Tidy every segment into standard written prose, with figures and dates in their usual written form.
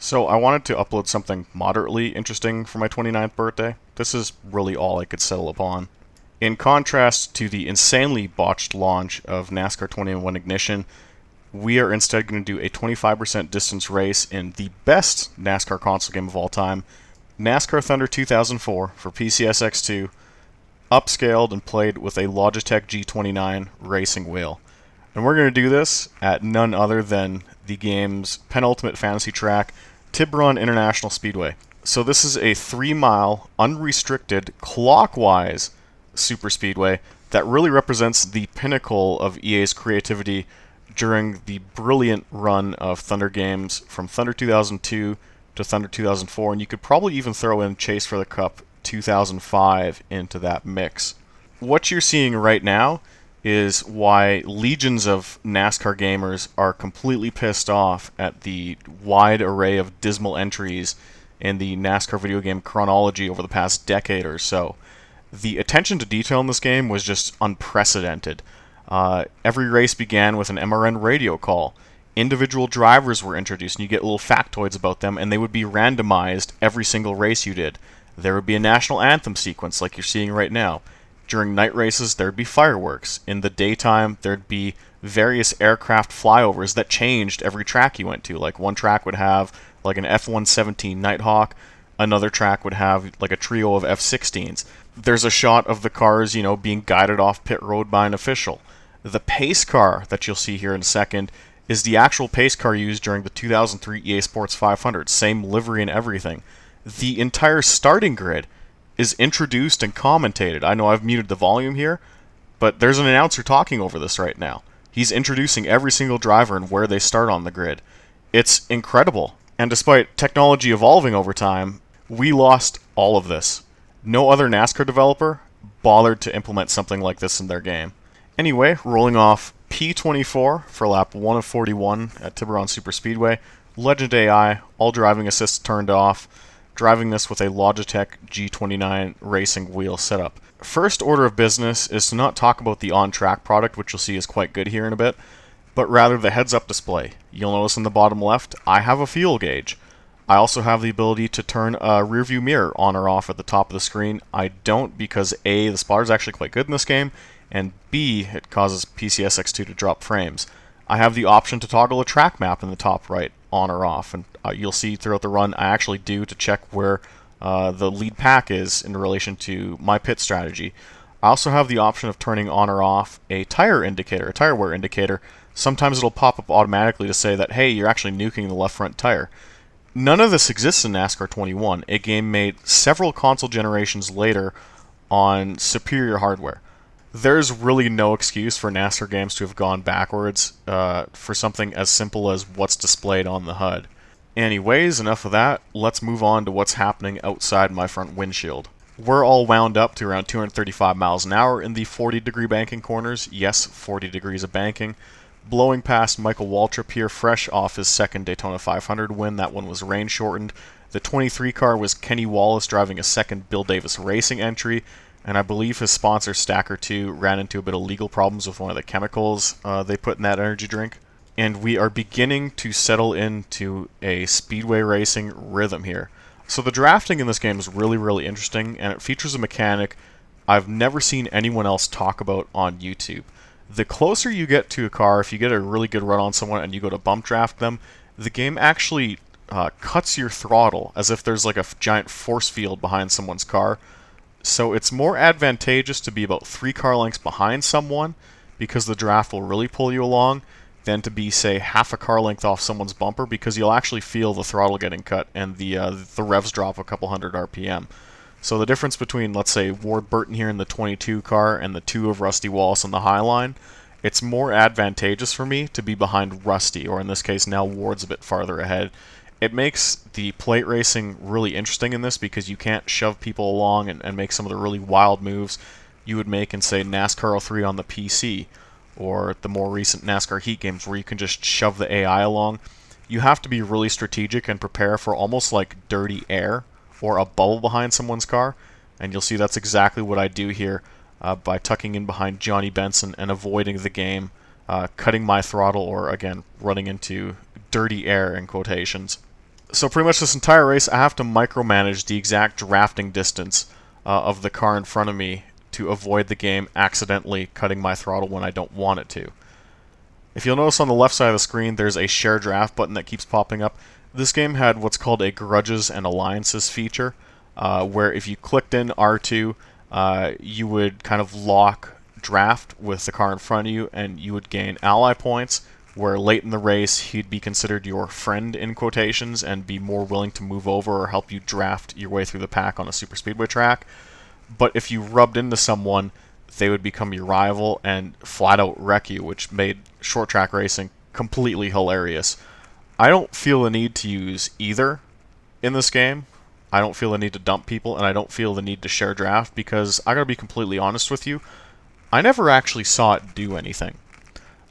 So I wanted to upload something moderately interesting for my 29th birthday. This is really all I could settle upon. In contrast to the insanely botched launch of NASCAR 21 Ignition, we are instead going to do a 25% distance race in the best NASCAR console game of all time, NASCAR Thunder 2004 for PCSX2, upscaled and played with a Logitech G29 racing wheel. And we're going to do this at none other than the game's penultimate fantasy track, Tiburon International Speedway. So this is a 3-mile, unrestricted, clockwise super speedway that really represents the pinnacle of EA's creativity during the brilliant run of Thunder games from Thunder 2002 to Thunder 2004, and you could probably even throw in Chase for the Cup 2005 into that mix. What you're seeing right now is why legions of NASCAR gamers are completely pissed off at the wide array of dismal entries in the NASCAR video game chronology over the past decade or so. The attention to detail in this game was just unprecedented. Every race began with an MRN radio call. Individual drivers were introduced, and you get little factoids about them, and they would be randomized every single race you did. There would be a national anthem sequence like you're seeing right now. During night races, there'd be fireworks. In the daytime, there'd be various aircraft flyovers that changed every track you went to. Like one track would have like an F-117 Nighthawk, another track would have like a trio of F-16s. There's a shot of the cars, being guided off pit road by an official. The pace car that you'll see here in a second is the actual pace car used during the 2003 EA Sports 500, same livery and everything. The entire starting grid is introduced and commentated. I know I've muted the volume here, but there's an announcer talking over this right now. He's introducing every single driver and where they start on the grid. It's incredible. And despite technology evolving over time, we lost all of this. No other NASCAR developer bothered to implement something like this in their game. Anyway, rolling off P24 for lap 1 of 41 at Tiburon Super Speedway. Legend AI, all driving assists turned off. Driving this with a Logitech G29 racing wheel setup. First order of business is to not talk about the on-track product, which you'll see is quite good here in a bit, but rather the heads-up display. You'll notice in the bottom left, I have a fuel gauge. I also have the ability to turn a rearview mirror on or off at the top of the screen. I don't because A, the spotter is actually quite good in this game, and B, it causes PCSX2 to drop frames. I have the option to toggle a track map in the top right, on or off, and you'll see throughout the run I actually do to check where the lead pack is in relation to my pit strategy. I also have the option of turning on or off a tire indicator, a tire wear indicator. Sometimes it'll pop up automatically to say that, hey, you're actually nuking the left front tire. None of this exists in NASCAR 21, a game made several console generations later on superior hardware. There's really no excuse for NASCAR games to have gone backwards for something as simple as what's displayed on the HUD. Anyways, enough of that. Let's move on to what's happening outside my front windshield. We're all wound up to around 235 miles an hour in the 40-degree banking corners. Yes, 40 degrees of banking. Blowing past Michael Waltrip here, fresh off his second Daytona 500 win. That one was rain-shortened. The 23 car was Kenny Wallace driving a second Bill Davis Racing entry. And I believe his sponsor, Stacker 2, ran into a bit of legal problems with one of the chemicals they put in that energy drink. And we are beginning to settle into a speedway racing rhythm here. So the drafting in this game is really, really interesting, and it features a mechanic I've never seen anyone else talk about on YouTube. The closer you get to a car, if you get a really good run on someone and you go to bump draft them, the game actually cuts your throttle as if there's like a giant force field behind someone's car. So it's more advantageous to be about 3 car lengths behind someone because the draft will really pull you along than to be, say, half a car length off someone's bumper because you'll actually feel the throttle getting cut and the revs drop a couple hundred RPM. So the difference between, let's say, Ward Burton here in the 22 car and the 2 of Rusty Wallace on the high line, it's more advantageous for me to be behind Rusty, or in this case now Ward's a bit farther ahead. It makes the plate racing really interesting in this because you can't shove people along and make some of the really wild moves you would make in, say, NASCAR 03 on the PC, or the more recent NASCAR Heat games where you can just shove the AI along. You have to be really strategic and prepare for almost like dirty air or a bubble behind someone's car, and you'll see that's exactly what I do here by tucking in behind Johnny Benson and avoiding the game, cutting my throttle, or again, running into dirty air in quotations. So pretty much this entire race, I have to micromanage the exact drafting distance of the car in front of me to avoid the game accidentally cutting my throttle when I don't want it to. If you'll notice on the left side of the screen, there's a share draft button that keeps popping up. This game had what's called a Grudges and Alliances feature, where if you clicked in R2, you would kind of lock draft with the car in front of you, and you would gain ally points, where late in the race he'd be considered your friend in quotations and be more willing to move over or help you draft your way through the pack on a super speedway track. But if you rubbed into someone, they would become your rival and flat out wreck you, which made short track racing completely hilarious. I don't feel the need to use either in this game. I don't feel the need to dump people, and I don't feel the need to share draft, because I gotta be completely honest with you, I never actually saw it do anything.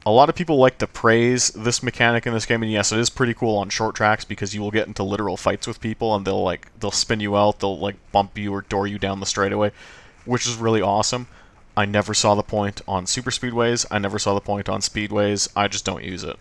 A lot of people like to praise this mechanic in this game, and yes, it is pretty cool on short tracks because you will get into literal fights with people, and they'll spin you out, they'll like bump you or door you down the straightaway, which is really awesome. I never saw the point on super speedways. I never saw the point on speedways. I just don't use it.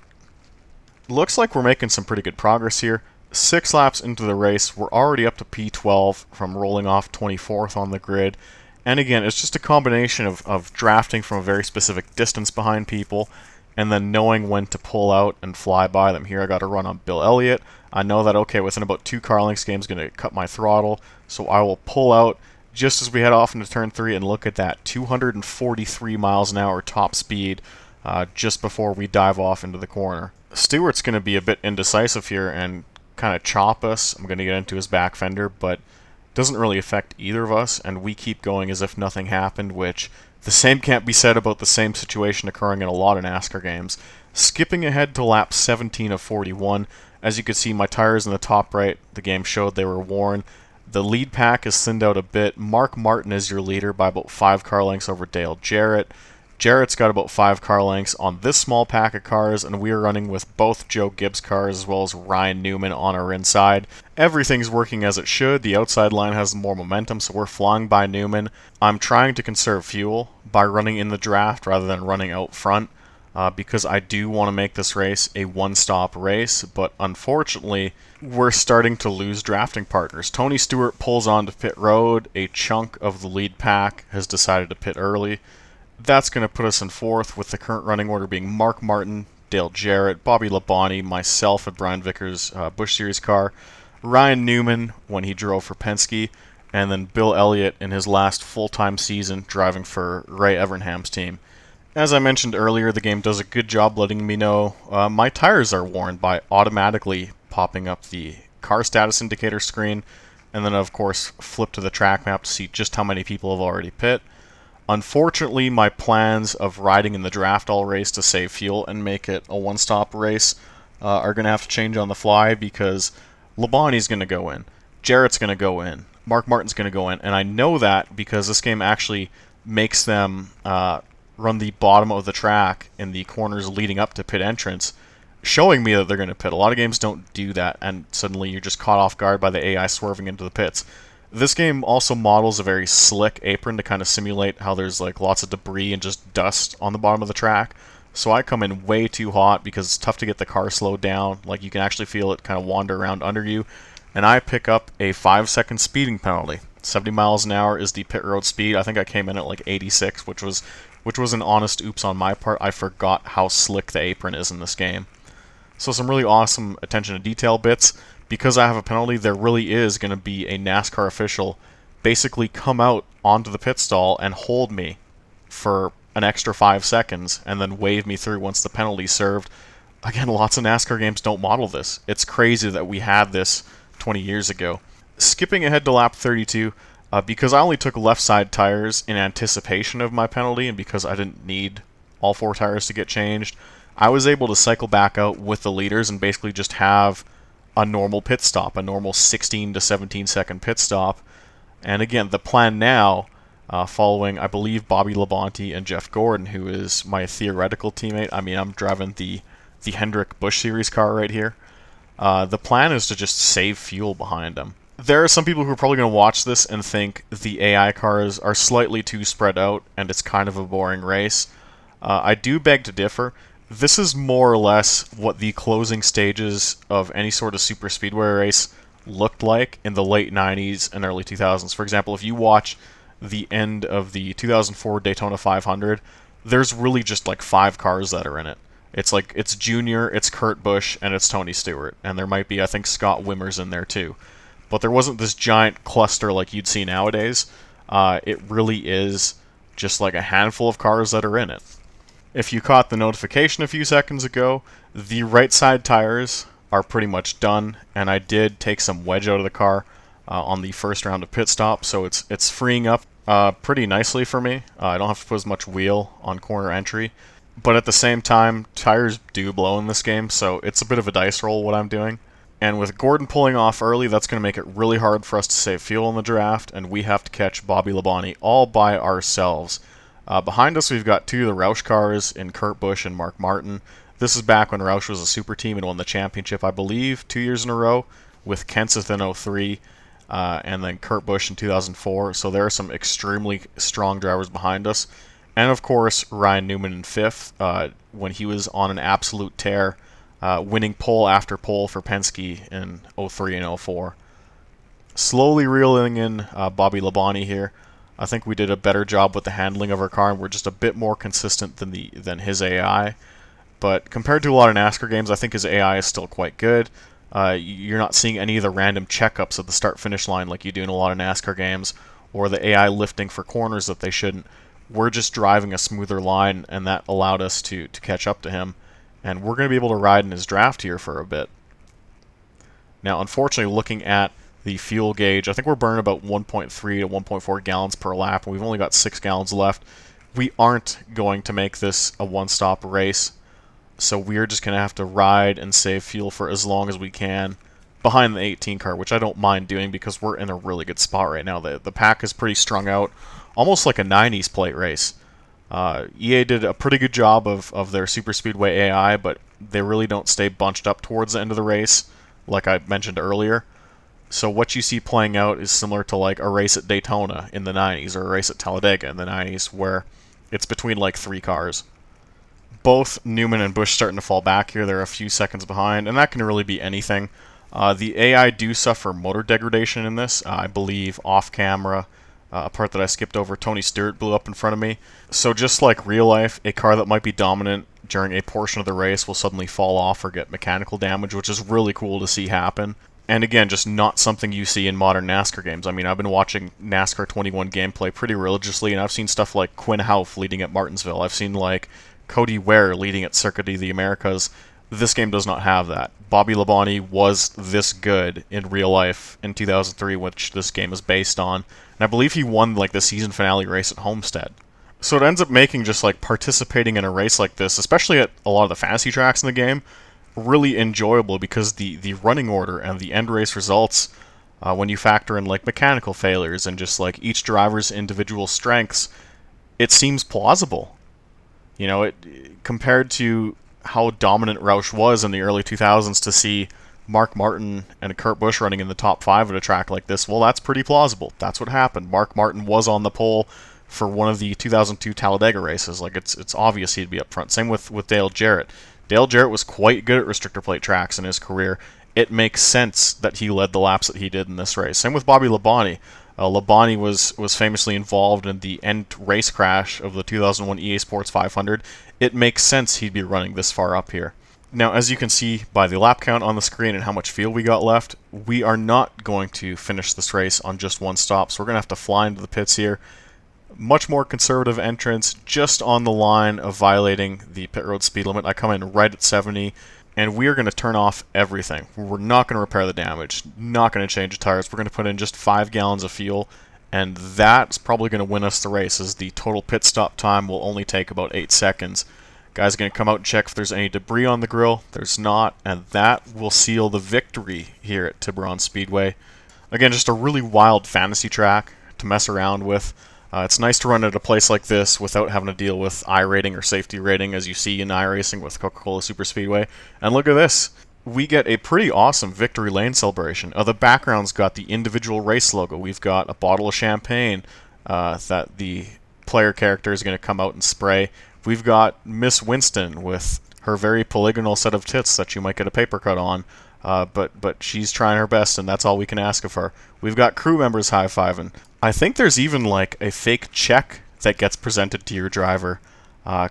Looks like we're making some pretty good progress here. 6 laps into the race, we're already up to P12 from rolling off 24th on the grid. And again, it's just a combination of drafting from a very specific distance behind people, and then knowing when to pull out and fly by them. Here I got to run on Bill Elliott. I know that, okay, within about 2 car lengths, game's going to cut my throttle, so I will pull out just as we head off into turn 3, and look at that, 243 miles an hour top speed just before we dive off into the corner. Stewart's going to be a bit indecisive here and kind of chop us. I'm going to get into his back fender, but doesn't really affect either of us, and we keep going as if nothing happened, which the same can't be said about the same situation occurring in a lot of NASCAR games. Skipping ahead to lap 17 of 41, as you can see, my tires in the top right, the game showed they were worn. The lead pack is thinned out a bit. Mark Martin is your leader by about 5 car lengths over Dale Jarrett. Jarrett's got about 5 car lengths on this small pack of cars, and we are running with both Joe Gibbs cars as well as Ryan Newman on our inside. Everything's working as it should. The outside line has more momentum, so we're flying by Newman. I'm trying to conserve fuel by running in the draft rather than running out front, because I do want to make this race a one-stop race, but unfortunately, we're starting to lose drafting partners. Tony Stewart pulls onto pit road. A chunk of the lead pack has decided to pit early. That's going to put us in 4th, with the current running order being Mark Martin, Dale Jarrett, Bobby Labonte, myself at Brian Vickers' Busch Series car, Ryan Newman when he drove for Penske, and then Bill Elliott in his last full-time season driving for Ray Evernham's team. As I mentioned earlier, the game does a good job letting me know my tires are worn by automatically popping up the car status indicator screen, and then of course flip to the track map to see just how many people have already pit. Unfortunately, my plans of riding in the draft all race to save fuel and make it a one-stop race are going to have to change on the fly, because Labonte's going to go in, Jarrett's going to go in, Mark Martin's going to go in, and I know that because this game actually makes them run the bottom of the track in the corners leading up to pit entrance, showing me that they're going to pit. A lot of games don't do that, and suddenly you're just caught off guard by the AI swerving into the pits. This game also models a very slick apron to kind of simulate how there's like lots of debris and just dust on the bottom of the track. So I come in way too hot because it's tough to get the car slowed down. Like, you can actually feel it kind of wander around under you. And I pick up a 5-second speeding penalty. 70 miles an hour is the pit road speed. I think I came in at like 86, which was an honest oops on my part. I forgot how slick the apron is in this game. So some really awesome attention to detail bits. Because I have a penalty, there really is going to be a NASCAR official basically come out onto the pit stall and hold me for an extra 5 seconds and then wave me through once the penalty's served. Again, lots of NASCAR games don't model this. It's crazy that we had this 20 years ago. Skipping ahead to lap 32, because I only took left side tires in anticipation of my penalty and because I didn't need all 4 tires to get changed, I was able to cycle back out with the leaders and basically just have a normal pit stop, a normal 16 to 17 second pit stop. And again, the plan now, following, I believe, Bobby Labonte and Jeff Gordon, who is my theoretical teammate. I mean, I'm driving the Hendrick Busch Series car right here. The plan is to just save fuel behind them. There are some people who are probably going to watch this and think the AI cars are slightly too spread out and it's kind of a boring race. I do beg to differ. This is more or less what the closing stages of any sort of super speedway race looked like in the late 90s and early 2000s. For example, if you watch the end of the 2004 Daytona 500, there's really just like 5 cars that are in it. It's like it's Junior, it's Kurt Busch, and it's Tony Stewart, and there might be, I think, Scott Wimmers in there too. But there wasn't this giant cluster like you'd see nowadays. It really is just like a handful of cars that are in it. If you caught the notification a few seconds ago, the right side tires are pretty much done, and I did take some wedge out of the car on the first round of pit stop, so it's freeing up pretty nicely for me. I don't have to put as much wheel on corner entry, but at the same time, tires do blow in this game, so it's a bit of a dice roll what I'm doing. And with Gordon pulling off early, that's going to make it really hard for us to save fuel in the draft, and we have to catch Bobby Labonte all by ourselves. Behind us, we've got 2 of the Roush cars in Kurt Busch and Mark Martin. This is back when Roush was a super team and won the championship, I believe, 2 years in a row, with Kenseth in 03, and then Kurt Busch in 2004. So there are some extremely strong drivers behind us. And of course, Ryan Newman in 5th, when he was on an absolute tear, winning pole after pole for Penske in 03 and 04. Slowly reeling in Bobby Labonte here. I think we did a better job with the handling of our car, and we're just a bit more consistent than his AI. But compared to a lot of NASCAR games, I think his AI is still quite good. You're not seeing any of the random checkups at the start-finish line like you do in a lot of NASCAR games, or the AI lifting for corners that they shouldn't. We're just driving a smoother line, and that allowed us to catch up to him. And we're going to be able to ride in his draft here for a bit. Now, unfortunately, looking at the fuel gauge, I think we're burning about 1.3 to 1.4 gallons per lap, and we've only got 6 gallons left. We aren't going to make this a one-stop race, so we're just going to have to ride and save fuel for as long as we can behind the 18 car, which I don't mind doing because we're in a really good spot right now. The pack is pretty strung out, almost like a 90s plate race. EA did a pretty good job of their Super Speedway AI, but they really don't stay bunched up towards the end of the race, like I mentioned earlier. So what you see playing out is similar to like a race at Daytona in the 90s or a race at Talladega in the 90s, where it's between like 3 cars. Both Newman and Busch starting to fall back here. They're a few seconds behind, and that can really be anything. The AI do suffer motor degradation in this. I believe off camera, a part that I skipped over, Tony Stewart blew up in front of me. So just like real life, a car that might be dominant during a portion of the race will suddenly fall off or get mechanical damage, which is really cool to see happen. And again, just not something you see in modern NASCAR games. I mean, I've been watching NASCAR 21 gameplay pretty religiously, and I've seen stuff like Quinn Houff leading at Martinsville. I've seen like Cody Ware leading at Circuit of the Americas. This game does not have that. Bobby Labonte was this good in real life in 2003, which this game is based on. And I believe he won like the season finale race at Homestead. So it ends up making just like participating in a race like this, especially at a lot of the fantasy tracks in the game, really enjoyable because the running order and the end race results, when you factor in like mechanical failures and just like each driver's individual strengths, it seems plausible. You know, it compared to how dominant Roush was in the early 2000s, to see Mark Martin and Kurt Busch running in the top 5 at a track like this, well, that's pretty plausible. That's what happened. Mark Martin was on the pole for one of the 2002 Talladega races. Like, it's obvious he'd be up front. Same with Dale Jarrett. Dale Jarrett was quite good at restrictor plate tracks in his career. It makes sense that he led the laps that he did in this race. Same with Bobby Labonte. Labonte was famously involved in the end race crash of the 2001 EA Sports 500. It makes sense he'd be running this far up here. Now, as you can see by the lap count on the screen and how much fuel we got left, we are not going to finish this race on just one stop, so we're going to have to fly into the pits here. Much more conservative entrance, just on the line of violating the pit road speed limit. I come in right at 70, and we are going to turn off everything. We're not going to repair the damage, not going to change the tires. We're going to put in just 5 gallons of fuel, and that's probably going to win us the race, as the total pit stop time will only take about 8 seconds. Guys are going to come out and check if there's any debris on the grill. There's not, and that will seal the victory here at Tiburon Speedway. Again, just a really wild fantasy track to mess around with. It's nice to run at a place like this without having to deal with iRating or safety rating, as you see in iRacing with Coca-Cola Super Speedway. And look at this. We get a pretty awesome victory lane celebration. The background's got the individual race logo. We've got a bottle of champagne that the player character is going to come out and spray. We've got Miss Winston with her very polygonal set of tits that you might get a paper cut on. But she's trying her best, and that's all we can ask of her. We've got crew members high-fiving. I think there's even like a fake check that gets presented to your driver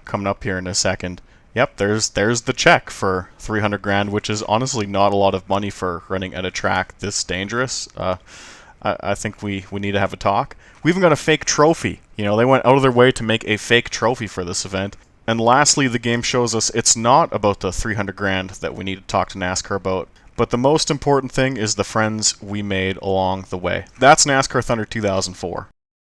coming up here in a second. Yep, there's the check for 300 grand, which is honestly not a lot of money for running at a track this dangerous. I think we need to have a talk. We even got a fake trophy. You know, they went out of their way to make a fake trophy for this event. And lastly, the game shows us it's not about the 300 grand that we need to talk to NASCAR about, but the most important thing is the friends we made along the way. That's NASCAR Thunder 2004.